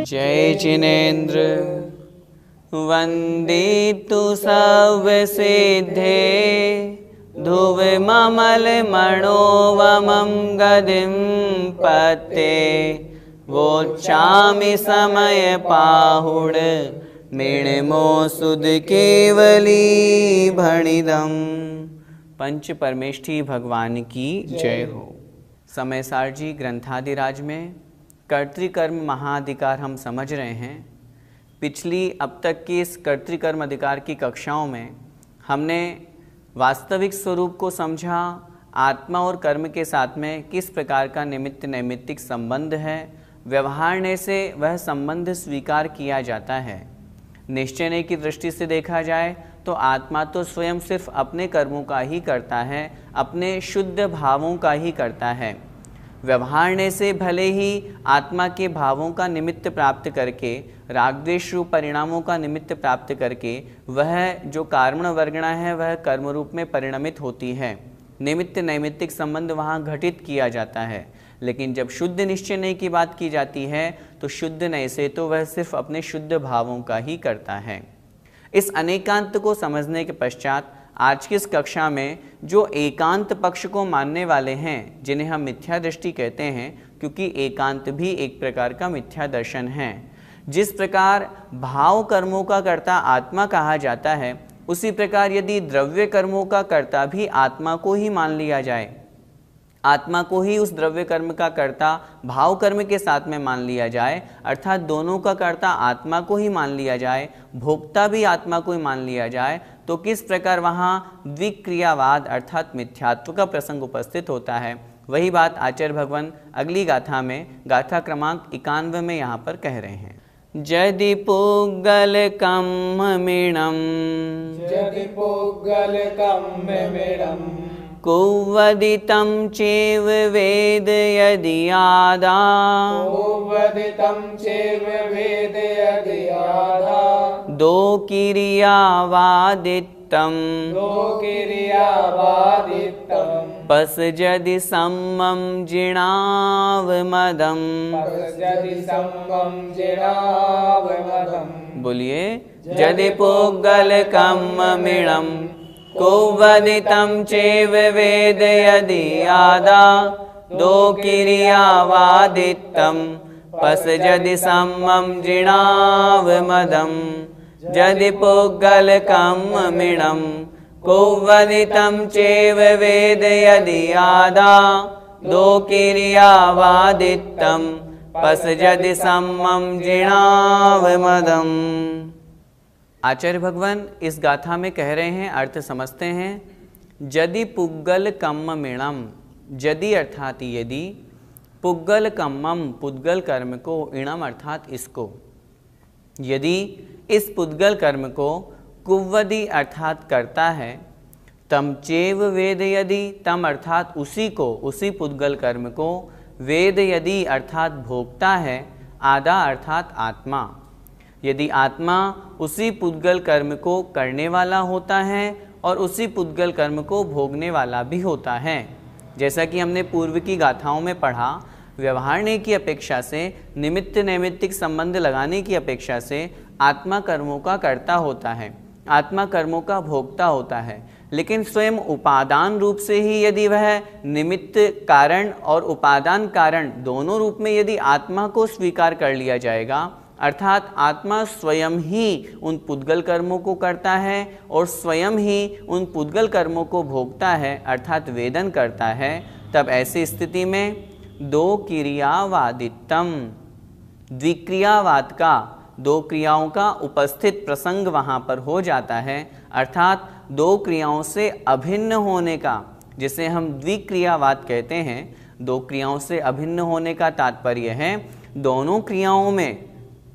जय जिनेन्द्र वंदितु सर्वसिद्धे ध्रुवममलमणोवमं गदिं पत्ते वोच्चामि समय पाहुड मृणमो सुध केवली भणिदम। पंच परमेष्ठी भगवान की जय हो। समय सारजी ग्रंथादिराज में कर्तृकर्म महाअधिकार हम समझ रहे हैं। पिछली अब तक की इस कर्तृकर्म अधिकार की कक्षाओं में हमने वास्तविक स्वरूप को समझा, आत्मा और कर्म के साथ में किस प्रकार का निमित्त नैमित्तिक संबंध है, व्यवहारने से वह संबंध स्वीकार किया जाता है। निश्चयने की दृष्टि से देखा जाए तो आत्मा तो स्वयं सिर्फ अपने कर्मों का ही करता है, अपने शुद्ध भावों का ही करता है। व्यवहारने से भले ही आत्मा के भावों का निमित्त प्राप्त करके, रागद्वेष रूप परिणामों का निमित्त प्राप्त करके वह जो कारण वर्गणा है वह कर्म रूप में परिणमित होती है, निमित्त नैमित्तिक संबंध वहाँ घटित किया जाता है। लेकिन जब शुद्ध निश्चय नय की बात की जाती है तो शुद्ध नय से तो वह सिर्फ अपने शुद्ध भावों का ही करता है। इस अनेकांत को समझने के पश्चात आज की इस कक्षा में जो एकांत पक्ष को मानने वाले हैं, जिन्हें हम मिथ्या दृष्टि कहते हैं, क्योंकि एकांत भी एक प्रकार का मिथ्या दर्शन है। जिस प्रकार भाव कर्मों का कर्ता आत्मा कहा जाता है, उसी प्रकार यदि द्रव्य कर्मों का कर्ता भी आत्मा को ही मान लिया जाए, आत्मा को ही उस द्रव्य कर्म का कर्ता भाव कर्म के साथ में मान लिया जाए, अर्थात दोनों का कर्ता आत्मा को ही मान लिया जाए, भोक्ता भी आत्मा को ही मान लिया जाए, तो किस प्रकार वहाँ द्विक्रियावाद अर्थात मिथ्यात्व का प्रसंग उपस्थित होता है। वही बात आचार्य भगवान अगली गाथा में, गाथा क्रमांक 91 में यहाँ पर कह रहे हैं। जदि पुग्गलकं मृणं कुवदितं चैव वेद यदि आदा दो किरियावादित्तं पश्यदि सम्मं जिणावमदं। बोलिए, जदि पुग्गलकं मृणं कुवदितं चैव वेद यदि आदा दो किरियावादित्तं पश्यदि सम्मं जिणावमदं। जदि पुग्गलकं मृणं कुवदितं चैव वेद यदि आदा दो किरियावादित्तं पश्यदि सम्मं जिणावमदं। आचार्य भगवान इस गाथा में कह रहे हैं, अर्थ समझते हैं। यदि पुग्गल कम्म मृणम, यदि अर्थात यदि, पुग्गल कम्मम पुद्गल कर्म को, इणम अर्थात इसको, यदि इस पुद्गल कर्म को कुव्वदि अर्थात करता है, तम चैव वेद यदि, तम अर्थात उसी को, उसी पुद्गल कर्म को, वेद यदि अर्थात भोगता है, आदा अर्थात आत्मा। यदि आत्मा उसी पुद्गल कर्म को करने वाला होता है और उसी पुद्गल कर्म को भोगने वाला भी होता है। जैसा कि हमने पूर्व की गाथाओं में पढ़ा, व्यवहारने की अपेक्षा से, निमित्त नैमित्तिक संबंध लगाने की अपेक्षा से आत्मा कर्मों का कर्ता होता है, आत्मा कर्मों का भोक्ता होता है। लेकिन स्वयं उपादान रूप से ही यदि वह निमित्त कारण और उपादान कारण दोनों रूप में यदि आत्मा को स्वीकार कर लिया जाएगा, अर्थात आत्मा स्वयं ही उन पुद्गल कर्मों को करता है और स्वयं ही उन पुद्गल कर्मों को भोगता है, अर्थात वेदन करता है, तब ऐसी स्थिति में दो क्रियावादित्तम, द्विक्रियावाद का, दो क्रियाओं का उपस्थित प्रसंग वहाँ पर हो जाता है, अर्थात दो क्रियाओं से अभिन्न होने का, जिसे हम द्विक्रियावाद कहते हैं। दो क्रियाओं से अभिन्न होने का तात्पर्य है दोनों क्रियाओं में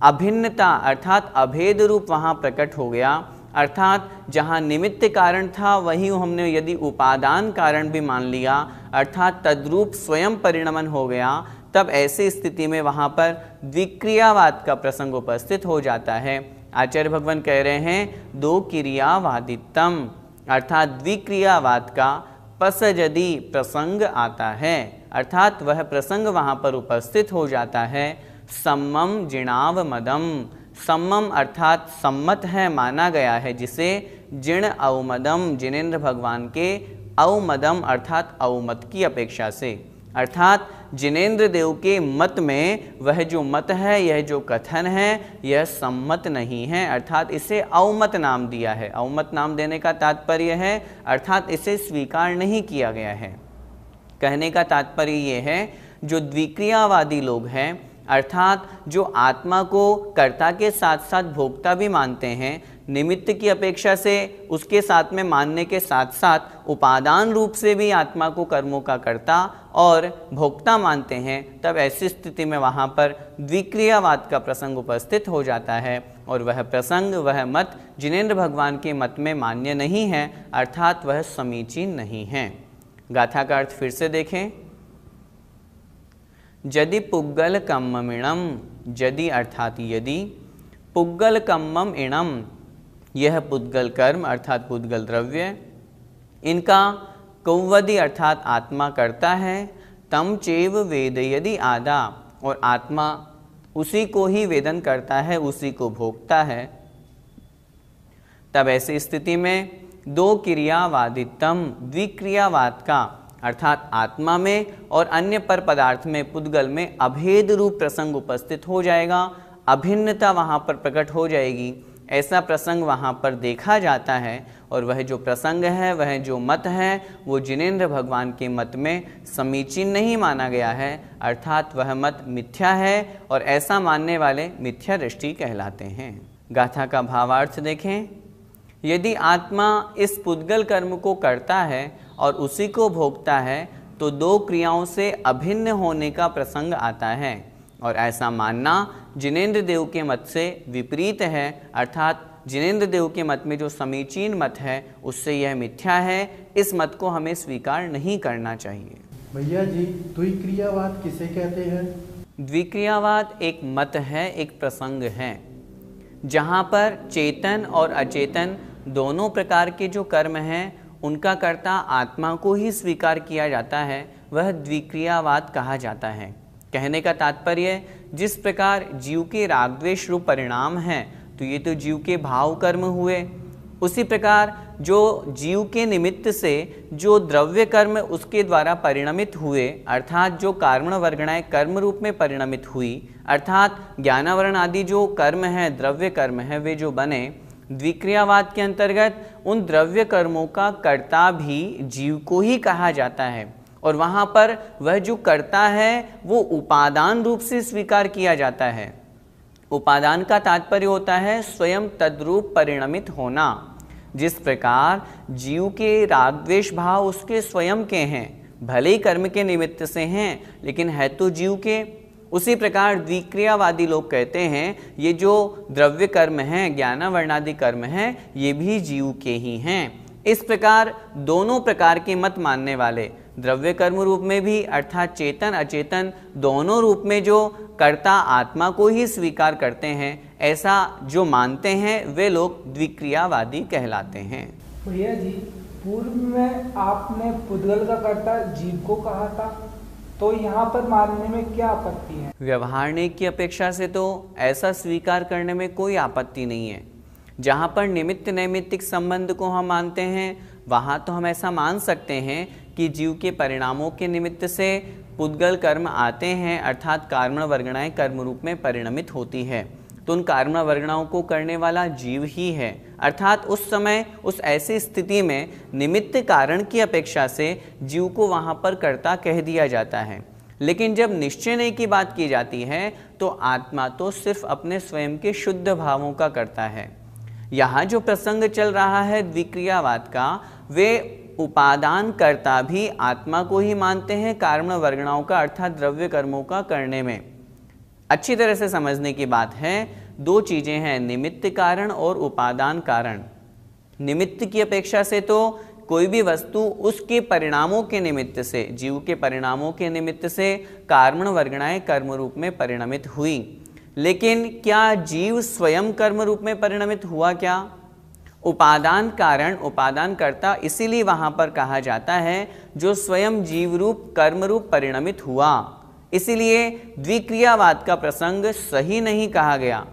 अभिन्नता अर्थात अभेद रूप वहाँ प्रकट हो गया, अर्थात जहाँ निमित्त कारण था वहीं हमने यदि उपादान कारण भी मान लिया अर्थात तद्रूप स्वयं परिणमन हो गया, तब ऐसी स्थिति में वहाँ पर द्विक्रियावाद का प्रसंग उपस्थित हो जाता है। आचार्य भगवान कह रहे हैं दो क्रियावादित्तम अर्थात द्विक्रियावाद का पसजदि प्रसंग आता है, अर्थात वह प्रसंग वहाँ पर उपस्थित हो जाता है। सम्मम जिणाव मदम, सम्मम अर्थात सम्मत है माना गया है जिसे, जिण अवमदम जिनेन्द्र भगवान के अवमदम अर्थात अवमत की अपेक्षा से, अर्थात जिनेन्द्र देव के मत में वह जो मत है यह जो कथन है यह सम्मत नहीं है, अर्थात इसे अवमत नाम दिया है। अवमत नाम देने का तात्पर्य है अर्थात इसे स्वीकार नहीं किया गया है। कहने का तात्पर्य ये है जो द्विक्रियावादी लोग हैं अर्थात जो आत्मा को कर्ता के साथ साथ भोक्ता भी मानते हैं, निमित्त की अपेक्षा से उसके साथ में मानने के साथ साथ उपादान रूप से भी आत्मा को कर्मों का कर्ता और भोक्ता मानते हैं, तब ऐसी स्थिति में वहाँ पर द्विक्रियावाद का प्रसंग उपस्थित हो जाता है और वह प्रसंग वह मत जिनेन्द्र भगवान के मत में मान्य नहीं है, अर्थात वह समीचीन नहीं है। गाथा का अर्थ फिर से देखें। यदि पुग्गल कम्मम इणम, यदि अर्थात यदि, पुग्गल कम्मम इणम यह पुद्गल कर्म अर्थात पुद्गल द्रव्य, इनका कौवदि अर्थात आत्मा करता है, तम चेव वेद यदि आदा और आत्मा उसी को ही वेदन करता है, उसी को भोगता है, तब ऐसी स्थिति में दो क्रियावादित्तम द्विक्रियावाद का अर्थात आत्मा में और अन्य पर पदार्थ में पुद्गल में अभेद रूप प्रसंग उपस्थित हो जाएगा, अभिन्नता वहाँ पर प्रकट हो जाएगी। ऐसा प्रसंग वहाँ पर देखा जाता है और वह जो प्रसंग है वह जो मत है वो जिनेन्द्र भगवान के मत में समीचीन नहीं माना गया है, अर्थात वह मत मिथ्या है और ऐसा मानने वाले मिथ्या दृष्टि कहलाते हैं। गाथा का भावार्थ देखें। यदि आत्मा इस पुद्गल कर्म को करता है और उसी को भोगता है तो दो क्रियाओं से अभिन्न होने का प्रसंग आता है और ऐसा मानना जिनेन्द्र देव के मत से विपरीत है, अर्थात जिनेन्द्र देव के मत में जो समीचीन मत है उससे यह मिथ्या है। इस मत को हमें स्वीकार नहीं करना चाहिए। भैया जी द्विक्रियावाद किसे कहते हैं? द्विक्रियावाद एक मत है, एक प्रसंग है जहाँ पर चेतन और अचेतन दोनों प्रकार के जो कर्म हैं उनका कर्ता आत्मा को ही स्वीकार किया जाता है, वह द्विक्रियावाद कहा जाता है। कहने का तात्पर्य जिस प्रकार जीव के राग द्वेष रूप परिणाम हैं तो ये तो जीव के भाव कर्म हुए, उसी प्रकार जो जीव के निमित्त से जो द्रव्य कर्म उसके द्वारा परिणमित हुए अर्थात जो कारण वर्गणाएं कर्म रूप में परिणमित हुई, अर्थात ज्ञानावरण आदि जो कर्म हैं द्रव्य कर्म हैं वे जो बने, द्विक्रियावाद के अंतर्गत उन द्रव्य कर्मों का कर्ता भी जीव को ही कहा जाता है और वहाँ पर वह जो कर्ता है वो उपादान रूप से स्वीकार किया जाता है। उपादान का तात्पर्य होता है स्वयं तद्रूप परिणमित होना। जिस प्रकार जीव के राग द्वेष भाव उसके स्वयं के हैं, भले ही कर्म के निमित्त से हैं लेकिन है तो जीव के, उसी प्रकार द्विक्रियावादी लोग कहते हैं ये जो द्रव्य कर्म हैं ज्ञानावर्णादि कर्म हैं ये भी जीव के ही हैं। इस प्रकार दोनों प्रकार के मत मानने वाले द्रव्य कर्म रूप में भी अर्थात चेतन अचेतन दोनों रूप में जो कर्ता आत्मा को ही स्वीकार करते हैं, ऐसा जो मानते हैं वे लोग द्विक्रियावादी कहलाते हैं। भैया जी पूर्व में आपने पुद्गल का कर्ता जीव को कहा था, तो यहाँ पर मानने में क्या आपत्ति है? व्यवहारिक की अपेक्षा से तो ऐसा स्वीकार करने में कोई आपत्ति नहीं है। जहाँ पर निमित्त नैमित्तिक संबंध को हम मानते हैं वहाँ तो हम ऐसा मान सकते हैं कि जीव के परिणामों के निमित्त से पुद्गल कर्म आते हैं, अर्थात कारण वर्गणाएं कर्म रूप में परिणमित होती है, तो उन कारण वर्गणाओं को करने वाला जीव ही है। अर्थात उस समय उस ऐसी स्थिति में निमित्त कारण की अपेक्षा से जीव को वहाँ पर कर्ता कह दिया जाता है। लेकिन जब निश्चय की बात की जाती है तो आत्मा तो सिर्फ अपने स्वयं के शुद्ध भावों का करता है। यहाँ जो प्रसंग चल रहा है द्विक्रियावाद का, वे उपादान कर्ता भी आत्मा को ही मानते हैं कारण वर्गणाओं का अर्थात द्रव्य कर्मों का करने में। अच्छी तरह से समझने की बात है, दो चीजें हैं, निमित्त कारण और उपादान कारण। निमित्त की अपेक्षा से तो कोई भी वस्तु उसके परिणामों के निमित्त से, जीव के परिणामों के निमित्त से कारण वर्गणाएं कर्म रूप में परिणमित हुई, लेकिन क्या जीव स्वयं कर्म रूप में परिणमित हुआ? क्या उपादान कारण, उपादान कर्ता इसीलिए वहां पर कहा जाता है जो स्वयं जीव रूप कर्म रूप परिणमित हुआ। इसीलिए द्विक्रियावाद का प्रसंग सही नहीं कहा गया।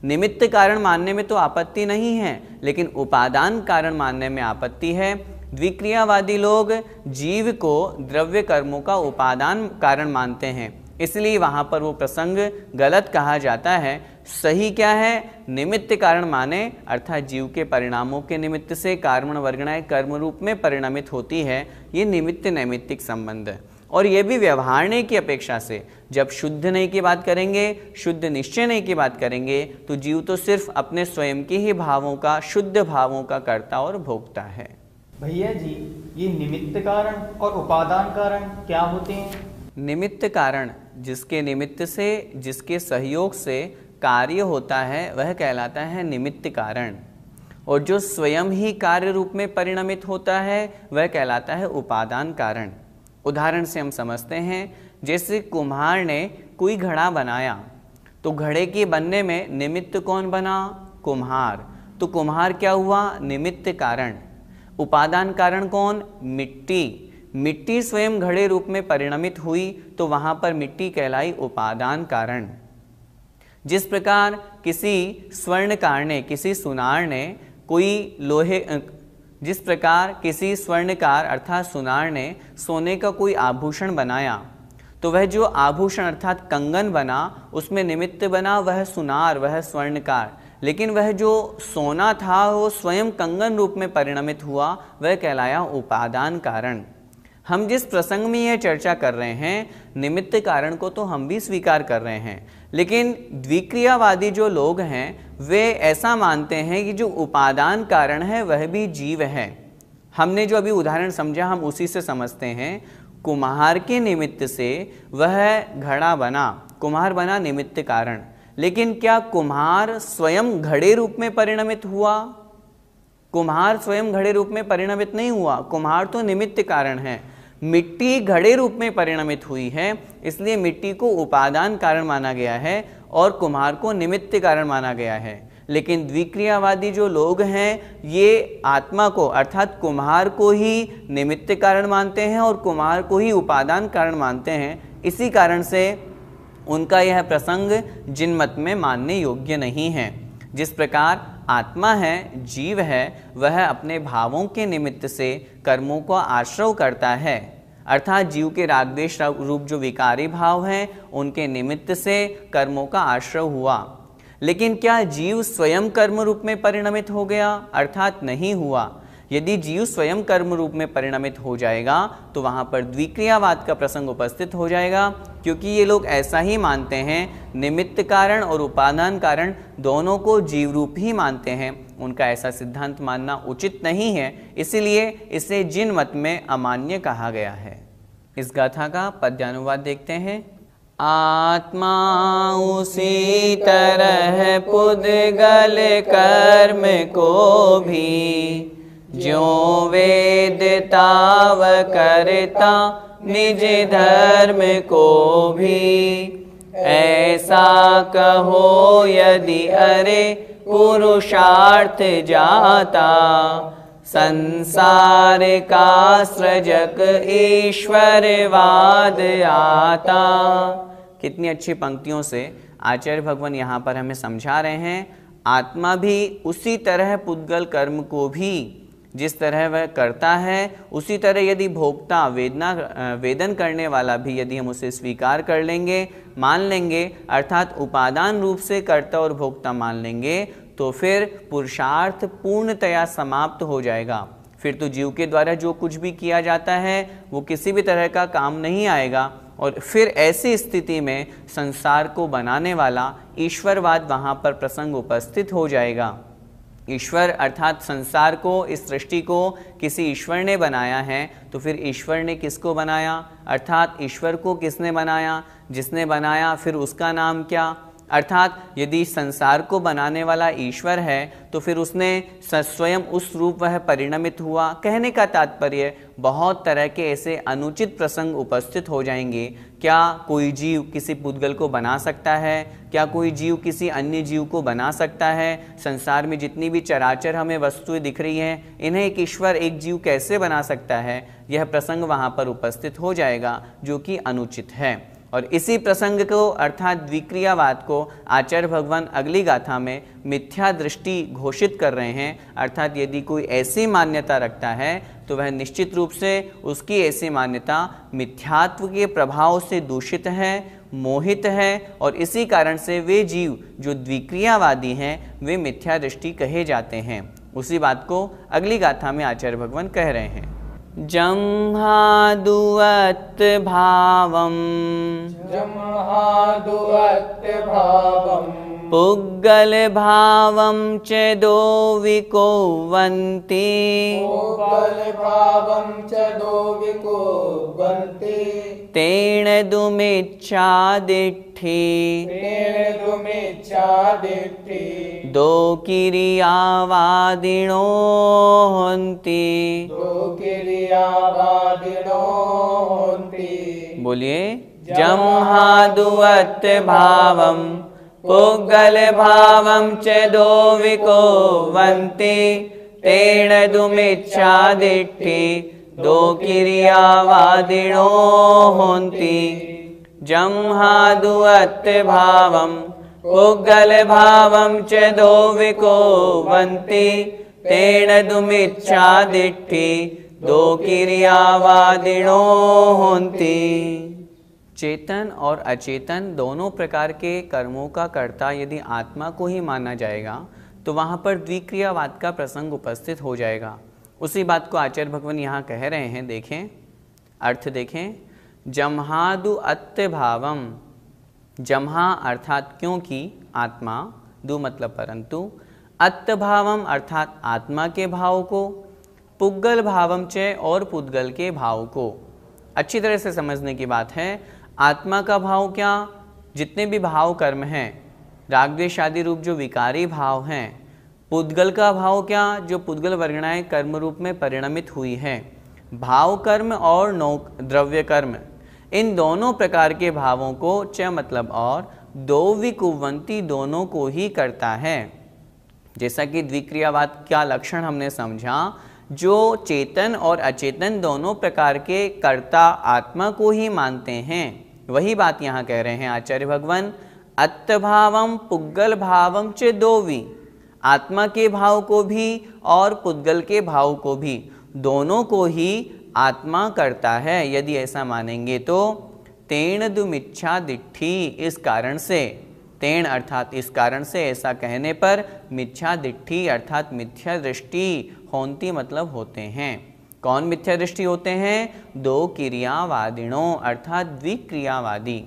निमित्त कारण मानने में तो आपत्ति नहीं है, लेकिन उपादान कारण मानने में आपत्ति है। द्विक्रियावादी लोग जीव को द्रव्य कर्मों का उपादान कारण मानते हैं, इसलिए वहां पर वो प्रसंग गलत कहा जाता है। सही क्या है? निमित्त कारण माने अर्थात जीव के परिणामों के निमित्त से कारण वर्गणाएं कर्म रूप में परिणमित होती है। ये निमित्त नैमित्तिक संबंध है। और ये भी व्यवहारने की अपेक्षा से, जब शुद्ध नहीं की बात करेंगे, शुद्ध निश्चय नहीं की बात करेंगे, तो जीव तो सिर्फ अपने स्वयं के ही भावों का, शुद्ध भावों का कर्ता और भोक्ता है। भैया जी, ये निमित्त कारण और उपादान कारण क्या होते हैं? निमित्त कारण जिसके निमित्त से, जिसके सहयोग से कार्य होता है, वह कहलाता है निमित्त कारण। और जो स्वयं ही कार्य रूप में परिणमित होता है, वह कहलाता है उपादान कारण। उदाहरण से हम समझते हैं, जैसे कुम्हार ने कोई घड़ा बनाया, तो घड़े के बनने में निमित्त कौन बना? कुम्हार। तो कुम्हार क्या हुआ? निमित्त कारण। उपादान कारण कौन? मिट्टी। मिट्टी स्वयं घड़े रूप में परिणमित हुई, तो वहां पर मिट्टी कहलाई उपादान कारण। जिस प्रकार किसी स्वर्णकार ने, किसी सुनार ने कोई लोहे, जिस प्रकार किसी स्वर्णकार अर्थात सुनार ने सोने का कोई आभूषण बनाया, तो वह जो आभूषण अर्थात कंगन बना, उसमें निमित्त बना वह सुनार, वह स्वर्णकार, लेकिन वह जो सोना था वो स्वयं कंगन रूप में परिणमित हुआ, वह कहलाया उपादान कारण। हम जिस प्रसंग में यह चर्चा कर रहे हैं, निमित्त कारण को तो हम भी स्वीकार कर रहे हैं, लेकिन द्विक्रियावादी जो लोग हैं वे ऐसा मानते हैं कि जो उपादान कारण है वह भी जीव है। हमने जो अभी उदाहरण समझा, हम उसी से समझते हैं। कुम्हार के निमित्त से वह घड़ा बना, कुम्हार बना निमित्त कारण, लेकिन क्या कुम्हार स्वयं घड़े रूप में परिणमित हुआ? कुम्हार स्वयं घड़े रूप में परिणमित नहीं हुआ, कुम्हार तो निमित्त कारण है। मिट्टी घड़े रूप में परिणमित हुई है, इसलिए मिट्टी को उपादान कारण माना गया है और कुम्हार को निमित्त कारण माना गया है। लेकिन द्विक्रियावादी जो लोग हैं, ये आत्मा को अर्थात कुम्हार को ही निमित्त कारण मानते हैं और कुम्हार को ही उपादान कारण मानते हैं। इसी कारण से उनका यह प्रसंग जिनमत में मानने योग्य नहीं है। जिस प्रकार आत्मा है, जीव है, वह अपने भावों के निमित्त से कर्मों को आश्रय करता है, अर्थात जीव के राग द्वेष रूप जो विकारी भाव हैं, उनके निमित्त से कर्मों का आश्रय हुआ। लेकिन क्या जीव स्वयं कर्म रूप में परिणमित हो गया? अर्थात नहीं हुआ। यदि जीव स्वयं कर्म रूप में परिणमित हो जाएगा तो वहाँ पर द्विक्रियावाद का प्रसंग उपस्थित हो जाएगा, क्योंकि ये लोग ऐसा ही मानते हैं, निमित्त कारण और उपादान कारण दोनों को जीव रूप ही मानते हैं। उनका ऐसा सिद्धांत मानना उचित नहीं है, इसीलिए इसे जिन मत में अमान्य कहा गया है। इस गाथा का पद्यानुवाद देखते हैं। आत्मा उसी तरह पुद्गल कर्म को भी, ज्यों वेदताव करता निज धर्म को भी। ऐसा कहो यदि अरे पुरुषार्थ जाता, संसार का सृजक ईश्वरवाद आता। कितनी अच्छी पंक्तियों से आचार्य भगवान यहाँ पर हमें समझा रहे हैं। आत्मा भी उसी तरह पुद्गल कर्म को भी जिस तरह वह करता है, उसी तरह यदि भोक्ता वेदन करने वाला भी यदि हम उसे स्वीकार कर लेंगे, मान लेंगे, अर्थात उपादान रूप से कर्ता और भोक्ता मान लेंगे, तो फिर पुरुषार्थ पूर्णतया समाप्त हो जाएगा। फिर तो जीव के द्वारा जो कुछ भी किया जाता है वो किसी भी तरह का काम नहीं आएगा, और फिर ऐसी स्थिति में संसार को बनाने वाला ईश्वरवाद वहाँ पर प्रसंग उपस्थित हो जाएगा। ईश्वर अर्थात संसार को, इस सृष्टि को किसी ईश्वर ने बनाया है, तो फिर ईश्वर ने किसको बनाया, अर्थात ईश्वर को किसने बनाया, जिसने बनाया फिर उसका नाम क्या। अर्थात यदि संसार को बनाने वाला ईश्वर है तो फिर उसने स्वयं उस रूप वह परिणमित हुआ। कहने का तात्पर्य बहुत तरह के ऐसे अनुचित प्रसंग उपस्थित हो जाएंगे। क्या कोई जीव किसी पुद्गल को बना सकता है? क्या कोई जीव किसी अन्य जीव को बना सकता है? संसार में जितनी भी चराचर हमें वस्तुएं दिख रही हैं, इन्हें एक ईश्वर, एक जीव कैसे बना सकता है? यह प्रसंग वहाँ पर उपस्थित हो जाएगा, जो कि अनुचित है। और इसी प्रसंग को अर्थात द्विक्रियावाद को आचार्य भगवान अगली गाथा में मिथ्या दृष्टि घोषित कर रहे हैं। अर्थात यदि कोई ऐसी मान्यता रखता है तो वह निश्चित रूप से उसकी ऐसी मान्यता मिथ्यात्व के प्रभाव से दूषित है, मोहित है, और इसी कारण से वे जीव जो द्विक्रियावादी हैं वे मिथ्या दृष्टि कहे जाते हैं। उसी बात को अगली गाथा में आचार्य भगवान कह रहे हैं। जम्हादुवत् भावम् पुग्गल भावं च दो विकोवन्ति तेन दुमिच्छादिट्ठि दो किरियावादिनो हन्ति। बोलिए, जम्हादुवत् भावम् पुग्गल भावं च दो विकोवन्ति तेन दुमिच्छादिट्ठि दो किरियावादिनो हन्ति। जम्हादुवत् भावं पुग्गल भावं च दो विकोवन्ति तेन दुमिच्छादिट्ठि दो किरियावादिनो हन्ति। चेतन और अचेतन दोनों प्रकार के कर्मों का कर्ता यदि आत्मा को ही माना जाएगा तो वहाँ पर द्विक्रियावाद का प्रसंग उपस्थित हो जाएगा। उसी बात को आचार्य भगवान यहाँ कह रहे हैं। देखें, अर्थ देखें। जम्हादु अत्य भावम, जम्हा अर्थात क्योंकि आत्मा, दु मतलब परंतु, अत्य भावम अर्थात आत्मा के भाव को, पुग्गल भावम च और पुद्गल के भाव को। अच्छी तरह से समझने की बात है। आत्मा का भाव क्या? जितने भी भाव कर्म हैं, राग द्वेष आदि रूप जो विकारी भाव हैं। पुद्गल का भाव क्या? जो पुद्गल वर्गणाएं कर्म रूप में परिणमित हुई है। भाव कर्म और द्रव्य कर्म, इन दोनों प्रकार के भावों को च मतलब और, दो विकुवंती दोनों को ही करता है। जैसा कि द्विक्रियावाद का लक्षण हमने समझा, जो चेतन और अचेतन दोनों प्रकार के कर्ता आत्मा को ही मानते हैं, वही बात यहाँ कह रहे हैं आचार्य भगवान। अत्तभावम पुग्गल भावम च दोवी, आत्मा के भाव को भी और पुद्गल के भाव को भी, दोनों को ही आत्मा करता है। यदि ऐसा मानेंगे तो तेन दुमिच्छा दिट्ठी, इस कारण से, तेन अर्थात इस कारण से, ऐसा कहने पर मिथ्या दिट्ठी अर्थात मिथ्या दृष्टि होंती मतलब होते हैं। कौन मिथ्या दृष्टि होते हैं? दो क्रियावादिनों अर्थात द्विक्रियावादी,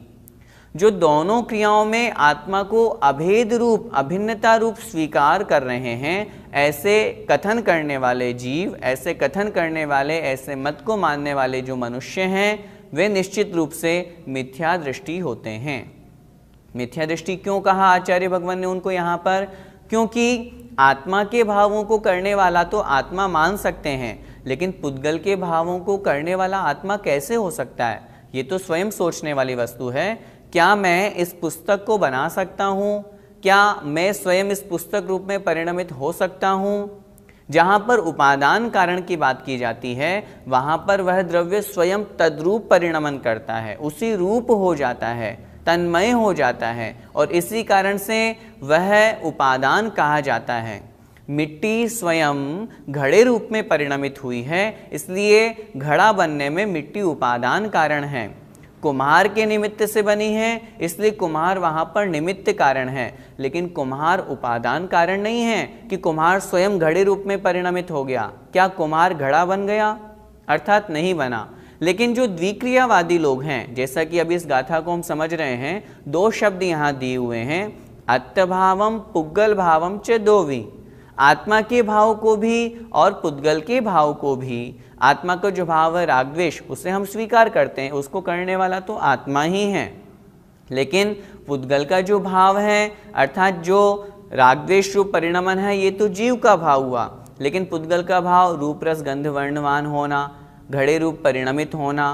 जो दोनों क्रियाओं में आत्मा को अभेद रूप, अभिन्नता रूप स्वीकार कर रहे हैं। ऐसे कथन करने वाले जीव, ऐसे कथन करने वाले, ऐसे मत को मानने वाले जो मनुष्य हैं, वे निश्चित रूप से मिथ्या दृष्टि होते हैं। मिथ्या दृष्टि क्यों कहा आचार्य भगवान ने उनको यहाँ पर? क्योंकि आत्मा के भावों को करने वाला तो आत्मा मान सकते हैं, लेकिन पुद्गल के भावों को करने वाला आत्मा कैसे हो सकता है? ये तो स्वयं सोचने वाली वस्तु है। क्या मैं इस पुस्तक को बना सकता हूँ? क्या मैं स्वयं इस पुस्तक रूप में परिणमित हो सकता हूँ? जहाँ पर उपादान कारण की बात की जाती है, वहाँ पर वह द्रव्य स्वयं तद्रूप परिणमन करता है, उसी रूप हो जाता है, तन्मय हो जाता है, और इसी कारण से वह उपादान कहा जाता है। मिट्टी स्वयं घड़े रूप में परिणमित हुई है, इसलिए घड़ा बनने में मिट्टी उपादान कारण है। कुम्हार के निमित्त से बनी है, इसलिए कुम्हार वहाँ पर निमित्त कारण है, लेकिन कुम्हार उपादान कारण नहीं है कि कुम्हार स्वयं घड़े रूप में परिणमित हो गया। क्या कुम्हार घड़ा बन गया? अर्थात नहीं बना। लेकिन जो द्विक्रियावादी लोग हैं, जैसा कि अभी इस गाथा को हम समझ रहे हैं, दो शब्द यहाँ दिए हुए हैं, अत्तभावम पुग्गल भावम च दोवी। आत्मा के भाव को भी और पुद्गल के भाव को भी, आत्मा का जो भाव है राग द्वेष, उसे हम स्वीकार करते हैं, उसको करने वाला तो आत्मा ही है। लेकिन पुद्गल का जो भाव है अर्थात जो राग द्वेष रूप परिणमन है, ये तो जीव का भाव हुआ। लेकिन पुद्गल का भाव रूप रस गंध वर्णवान होना, घड़े रूप परिणमित होना,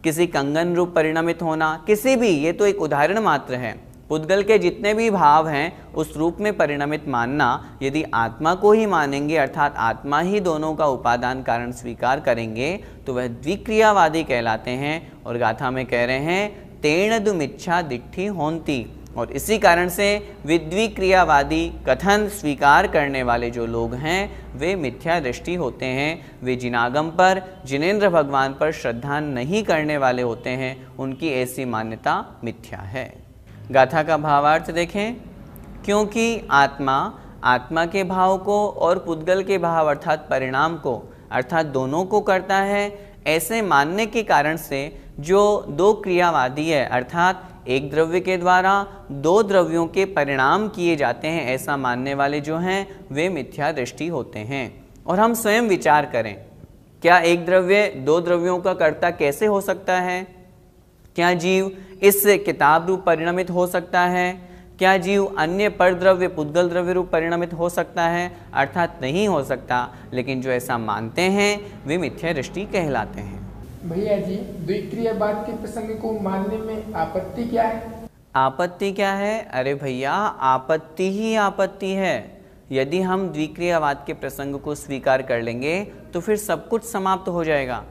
किसी कंगन रूप परिणमित होना, किसी भी, ये तो एक उदाहरण मात्र है। पुद्गल के जितने भी भाव हैं उस रूप में परिणमित मानना, यदि आत्मा को ही मानेंगे अर्थात आत्मा ही दोनों का उपादान कारण स्वीकार करेंगे तो वह द्विक्रियावादी कहलाते हैं। और गाथा में कह रहे हैं तेण दुमिच्छा दिट्ठी होंती। और इसी कारण से विद्विक्रियावादी कथन स्वीकार करने वाले जो लोग हैं वे मिथ्या दृष्टि होते हैं। वे जिनागम पर, जिनेंद्र भगवान पर श्रद्धा नहीं करने वाले होते हैं, उनकी ऐसी मान्यता मिथ्या है। गाथा का भावार्थ देखें, क्योंकि आत्मा के भाव को और पुद्गल के भाव अर्थात परिणाम को अर्थात दोनों को करता है, ऐसे मानने के कारण से जो दो क्रियावादी है अर्थात एक द्रव्य के द्वारा दो द्रव्यों के परिणाम किए जाते हैं, ऐसा मानने वाले जो हैं वे मिथ्या दृष्टि होते हैं। और हम स्वयं विचार करें, क्या एक द्रव्य दो द्रव्यों का कर्ता कैसे हो सकता है? क्या जीव इस किताब रूप परिणमित हो सकता है? क्या जीव अन्य परद्रव्य पुद्गल द्रव्य रूप परिणमित हो सकता है? अर्थात नहीं हो सकता। लेकिन जो ऐसा मानते हैं वे मिथ्या दृष्टि कहलाते हैं। भैया जी, द्विक्रियावाद के प्रसंग को मानने में आपत्ति क्या है? आपत्ति क्या है? अरे भैया, आपत्ति ही आपत्ति है। यदि हम द्विक्रियावाद के प्रसंग को स्वीकार कर लेंगे तो फिर सब कुछ समाप्त हो जाएगा।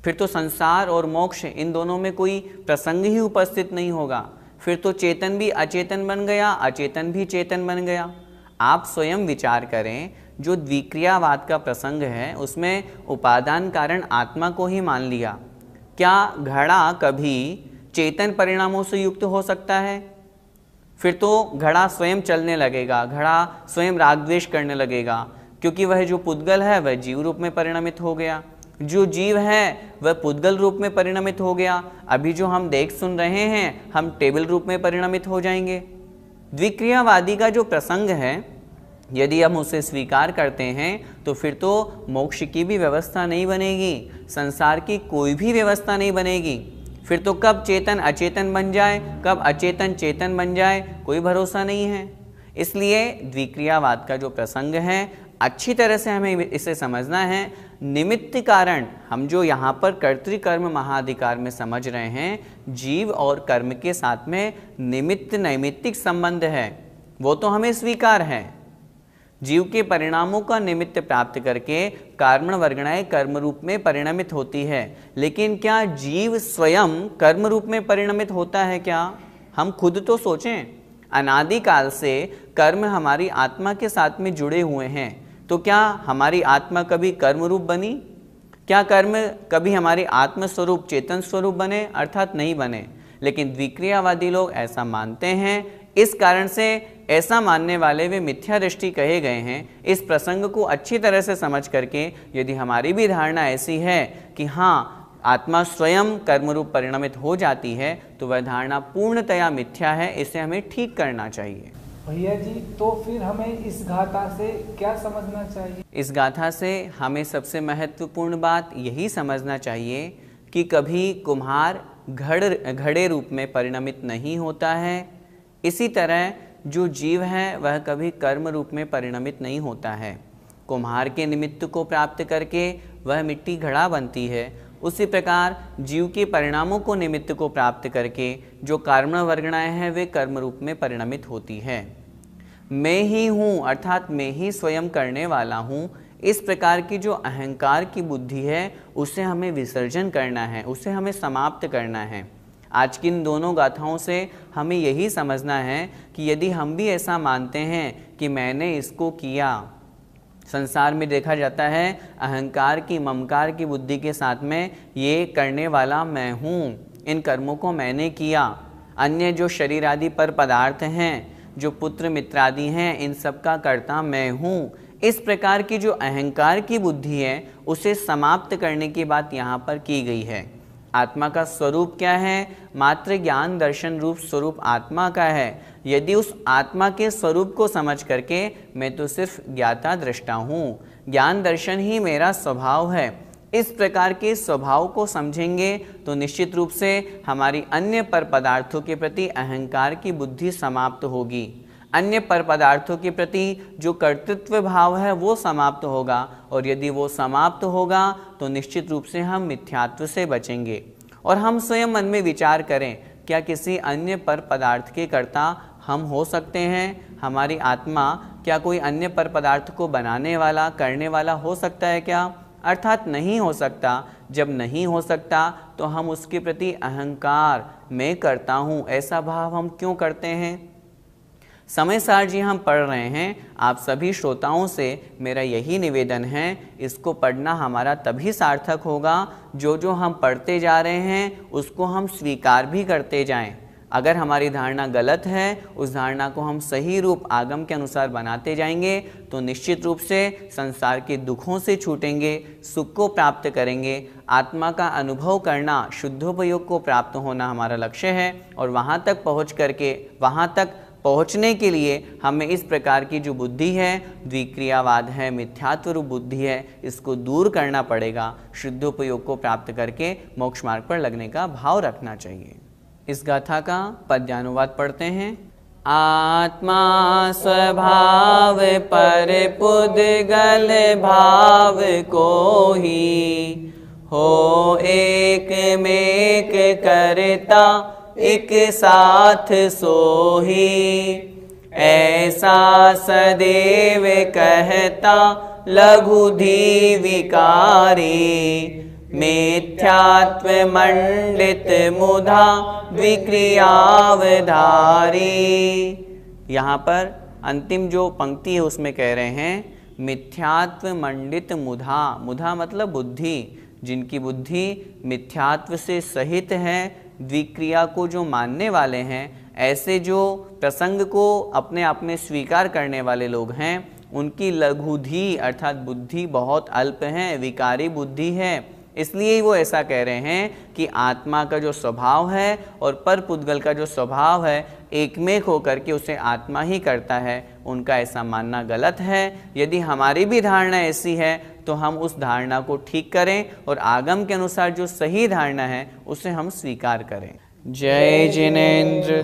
फिर तो संसार और मोक्ष इन दोनों में कोई प्रसंग ही उपस्थित नहीं होगा। फिर तो चेतन भी अचेतन बन गया, अचेतन भी चेतन बन गया। आप स्वयं विचार करें, जो द्विक्रियावाद का प्रसंग है उसमें उपादान कारण आत्मा को ही मान लिया। क्या घड़ा कभी चेतन परिणामों से युक्त हो सकता है? फिर तो घड़ा स्वयं चलने लगेगा, घड़ा स्वयं राग द्वेष करने लगेगा, क्योंकि वह जो पुद्गल है वह जीव रूप में परिणमित हो गया, जो जीव है वह पुद्गल रूप में परिणमित हो गया। अभी जो हम देख सुन रहे हैं हम टेबल रूप में परिणमित हो जाएंगे। द्विक्रियावादी का जो प्रसंग है यदि हम उसे स्वीकार करते हैं तो फिर तो मोक्ष की भी व्यवस्था नहीं बनेगी, संसार की कोई भी व्यवस्था नहीं बनेगी। फिर तो कब चेतन अचेतन बन जाए, कब अचेतन चेतन बन जाए, कोई भरोसा नहीं है। इसलिए द्विक्रियावाद का जो प्रसंग है अच्छी तरह से हमें इसे समझना है। निमित्त कारण, हम जो यहाँ पर कर्तृकर्म महाधिकार में समझ रहे हैं, जीव और कर्म के साथ में निमित्त नैमित्तिक संबंध है, वो तो हमें स्वीकार है। जीव के परिणामों का निमित्त प्राप्त करके कार्मण वर्गणाएं कर्म रूप में परिणमित होती है। लेकिन क्या जीव स्वयं कर्म रूप में परिणमित होता है क्या? हम खुद तो सोचें, अनादिकाल से कर्म हमारी आत्मा के साथ में जुड़े हुए हैं, तो क्या हमारी आत्मा कभी कर्म रूप बनी? क्या कर्म कभी हमारी आत्म स्वरूप चेतन स्वरूप बने? अर्थात नहीं बने। लेकिन द्विक्रियावादी लोग ऐसा मानते हैं, इस कारण से ऐसा मानने वाले वे मिथ्या दृष्टि कहे गए हैं। इस प्रसंग को अच्छी तरह से समझ करके यदि हमारी भी धारणा ऐसी है कि हाँ आत्मा स्वयं कर्मरूप परिणमित हो जाती है तो वह धारणा पूर्णतया मिथ्या है, इसे हमें ठीक करना चाहिए। भैया जी, तो फिर हमें इस गाथा से क्या समझना चाहिए? इस गाथा से हमें सबसे महत्वपूर्ण बात यही समझना चाहिए कि कभी कुम्हार घड़े रूप में परिणमित नहीं होता है। इसी तरह जो जीव है वह कभी कर्म रूप में परिणमित नहीं होता है। कुम्हार के निमित्त को प्राप्त करके वह मिट्टी घड़ा बनती है, उसी प्रकार जीव के परिणामों को निमित्त को प्राप्त करके जो कार्मण वर्गणाएं हैं वे कर्म रूप में परिणमित होती है। मैं ही हूँ अर्थात मैं ही स्वयं करने वाला हूँ, इस प्रकार की जो अहंकार की बुद्धि है उसे हमें विसर्जन करना है, उसे हमें समाप्त करना है। आज की इन दोनों गाथाओं से हमें यही समझना है कि यदि हम भी ऐसा मानते हैं कि मैंने इसको किया, संसार में देखा जाता है अहंकार की ममकार की बुद्धि के साथ में ये करने वाला मैं हूँ, इन कर्मों को मैंने किया, अन्य जो शरीर आदि पर पदार्थ हैं, जो पुत्र मित्रादि हैं, इन सब का कर्ता मैं हूँ। इस प्रकार की जो अहंकार की बुद्धि है उसे समाप्त करने की बात यहाँ पर की गई है। आत्मा का स्वरूप क्या है? मात्र ज्ञान दर्शन रूप स्वरूप आत्मा का है। यदि उस आत्मा के स्वरूप को समझ करके मैं तो सिर्फ ज्ञाता दृष्टा हूँ, ज्ञान दर्शन ही मेरा स्वभाव है, इस प्रकार के स्वभाव को समझेंगे तो निश्चित रूप से हमारी अन्य पर पदार्थों के प्रति अहंकार की बुद्धि समाप्त होगी। अन्य पर पदार्थों के प्रति जो कर्तृत्व भाव है वो समाप्त होगा, और यदि वो समाप्त होगा तो निश्चित रूप से हम मिथ्यात्व से बचेंगे। और हम स्वयं मन में विचार करें, क्या किसी अन्य पर पदार्थ के कर्ता हम हो सकते हैं? हमारी आत्मा क्या कोई अन्य पर पदार्थ को बनाने वाला, करने वाला हो सकता है क्या? अर्थात नहीं हो सकता। जब नहीं हो सकता तो हम उसके प्रति अहंकार, मैं करता हूँ, ऐसा भाव हम क्यों करते हैं? समय सार जी हम पढ़ रहे हैं, आप सभी श्रोताओं से मेरा यही निवेदन है, इसको पढ़ना हमारा तभी सार्थक होगा जो हम पढ़ते जा रहे हैं उसको हम स्वीकार भी करते जाएं। अगर हमारी धारणा गलत है, उस धारणा को हम सही रूप आगम के अनुसार बनाते जाएंगे तो निश्चित रूप से संसार के दुखों से छूटेंगे, सुख को प्राप्त करेंगे। आत्मा का अनुभव करना, शुद्धोपयोग को प्राप्त होना हमारा लक्ष्य है। और वहाँ तक पहुँचने के लिए हमें इस प्रकार की जो बुद्धि है, द्विक्रियावाद है, मिथ्यात्व रूप बुद्धि है, इसको दूर करना पड़ेगा। शुद्धोपयोग को प्राप्त करके मोक्ष मार्ग पर लगने का भाव रखना चाहिए। इस गाथा का पद्यानुवाद पढ़ते हैं। आत्मा स्वभाव पर पुद्गल भाव को ही, हो एक मेक करता एक साथ सोही। ऐसा सदैव कहता लघुधी विकारी, मिथ्यात्व मंडित मुधा विक्रियावधारी। यहाँ पर अंतिम जो पंक्ति है उसमें कह रहे हैं मिथ्यात्व मंडित मुधा। मुधा मतलब बुद्धि, जिनकी बुद्धि मिथ्यात्व से सहित है, द्विक्रिया को जो मानने वाले हैं, ऐसे जो प्रसंग को अपने आप में स्वीकार करने वाले लोग हैं, उनकी लघुधी अर्थात बुद्धि बहुत अल्प है, विकारी बुद्धि है। इसलिए वो ऐसा कह रहे हैं कि आत्मा का जो स्वभाव है और पर पुद्गल का जो स्वभाव है, एकमेक होकर के उसे आत्मा ही करता है। उनका ऐसा मानना गलत है। यदि हमारी भी धारणा ऐसी है तो हम उस धारणा को ठीक करें और आगम के अनुसार जो सही धारणा है उसे हम स्वीकार करें। जय जिनेंद्र।